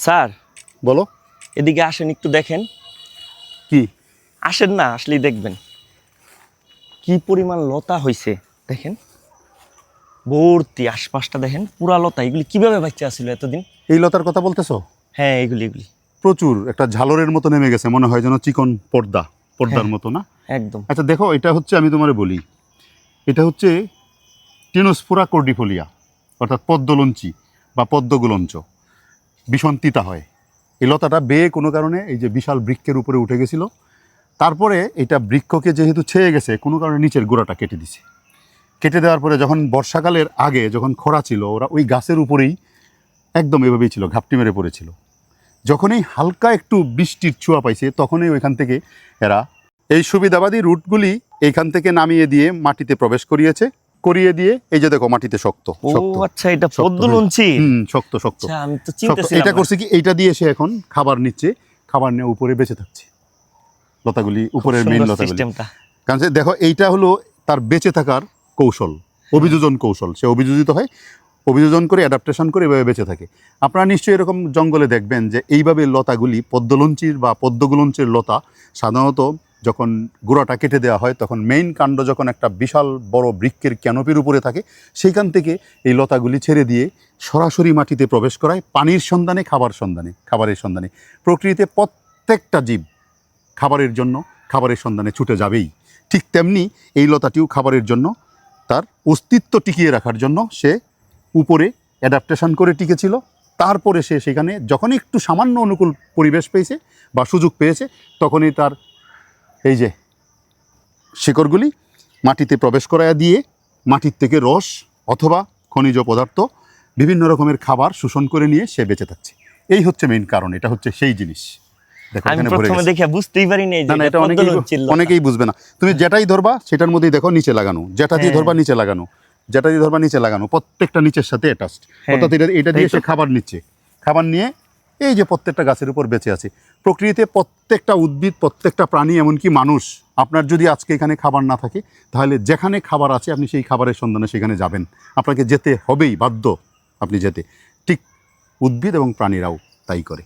Sir বলো। এদিকে আসেন একটু দেখেন। কি? আসেন না, আসলেই দেখবেন কি পরিমাণ লতা হইছে। দেখেন ভর্তি, আশপাশটা দেখেন পুরা লতা। এগুলি কিভাবে বাচ্চা আছিল এতদিন? এই লতার কথা বলতেছো? হ্যাঁ এগুলি এগুলি প্রচুর, একটা ঝালরের মতো নেমে গেছে, মনে হয় যেন চিকন পর্দার হ্যাঁ, মতো না? একদম। আচ্ছা দেখো, এটা হচ্ছে, আমি তোমারে বলি, এটা হচ্ছে টিনোস্পোরা কর্ডিফোলিয়া, অর্থাৎ পদ্মলঞ্চি বা পদ্মগুলঞ্চ। ভীষণ তিতা হয় এই লতাটা। বেয়ে কোনো কারণে এই যে বিশাল বৃক্ষের উপরে উঠে গেছিল, তারপরে এটা বৃক্ষকে যেহেতু ছেয়ে গেছে, কোনো কারণে নিচের গোড়াটা কেটে দিছে। কেটে দেওয়ার পরে যখন বর্ষাকালের আগে যখন খরা ছিল, ওরা ওই গাছের উপরেই একদম এভাবেই ছিল, ঘাপটি মেরে পড়েছিল। যখনই হালকা একটু বৃষ্টির ছোঁয়া পাইছে, তখনই ওইখান থেকে এরা এই সুবিধাবাদী রুটগুলি এইখান থেকে নামিয়ে দিয়ে মাটিতে প্রবেশ করিয়ে দিয়ে এই যে দেখো মাটিতে শক্ত ও শক্ত আচ্ছা, এটা শক্ত পদ্মলঞ্চি। শক্ত শক্ত আচ্ছা, আমি তো শক্ত। চিন্তাছিলাম এটা না। করছে কি, এইটা দিয়ে সে এখন খাবার নিচ্ছে, খাবার নিয়ে উপরে বেঁচে থাকছে লতাগুলি, খুব উপরের মেইন সুন্দর লতাগুলি। সিস্টেমটা। কারণ যে দেখো, এইটা হলো তার বেঁচে থাকার কৌশল, অভিযোজন কৌশল। সে অভিযোজিত হয়, অভিযোজন করে অ্যাডাপ্টেশন করে এভাবে বেঁচে থাকে। আপনারা নিশ্চয়ই এরকম জঙ্গলে দেখবেন যে এইভাবে লতাগুলি, পদ্মলঞ্চির বা পদ্মগুলঞ্চের লতা সাধারণত যখন গোড়াটা কেটে দেওয়া হয়, তখন মেইন কাণ্ড যখন একটা বিশাল বড় বৃক্ষের ক্যানোপির উপরে থাকে, সেইখান থেকে এই লতাগুলি ছেড়ে দিয়ে সরাসরি মাটিতে প্রবেশ করায় পানির সন্ধানে, খাবারের সন্ধানে। প্রকৃতিতে প্রত্যেকটা জীব খাবারের সন্ধানে ছুটে যাবেই। ঠিক তেমনি এই লতাটিও খাবারের জন্য, তার অস্তিত্ব টিকিয়ে রাখার জন্য সে উপরে অ্যাডাপ্টেশন করে টিকেছিল। তারপরে সে সেখানে যখনই একটু সামান্য অনুকূল পরিবেশ পেয়েছে বা সুযোগ পেয়েছে, তখনই তার এই যে শিকড়গুলি মাটিতে প্রবেশ করায়া দিয়ে মাটির থেকে রস অথবা খনিজ পদার্থ, বিভিন্ন রকমের খাবার শোষণ করে নিয়ে সে বেঁচে থাকছে। এই হচ্ছে মেইন কারণ, এটা হচ্ছে সেই জিনিস। দেখো আমি এখানে ভরে প্রথমে গেছে। দেখে বুঝতেই পারি নাই যে না, এটা এটা পদ্মলঞ্চির লতা। অনেকেই বুঝবে না। তুমি যেটাই ধরবা সেটার মধ্যেই দেখো নিচে লাগানো, যেটা দিয়ে হ্যাঁ। ধরবা নিচে লাগানো, যেটা দিয়ে ধরবা নিচে লাগানো, প্রত্যেকটা নিচের সাথে অ্যাটাচড। হ্যাঁ, অর্থাৎ এটা দিয়ে তাই তো। সে খাবার নিচ্ছে, খাবার নিয়ে এই যে প্রত্যেকটা গাছের উপর বেঁচে আছে। প্রকৃতিতে প্রত্যেকটা উদ্ভিদ, প্রত্যেকটা প্রাণী, এমনকি মানুষ, আপনার যদি আজকে এখানে খাবার না থাকে, তাহলে যেখানে খাবার আছে আপনি সেই খাবারের সন্ধানে সেখানে যাবেন, আপনাকে যেতে হবেই, বাধ্য আপনি যেতে। ঠিক উদ্ভিদ এবং প্রাণীরাও তাই করে।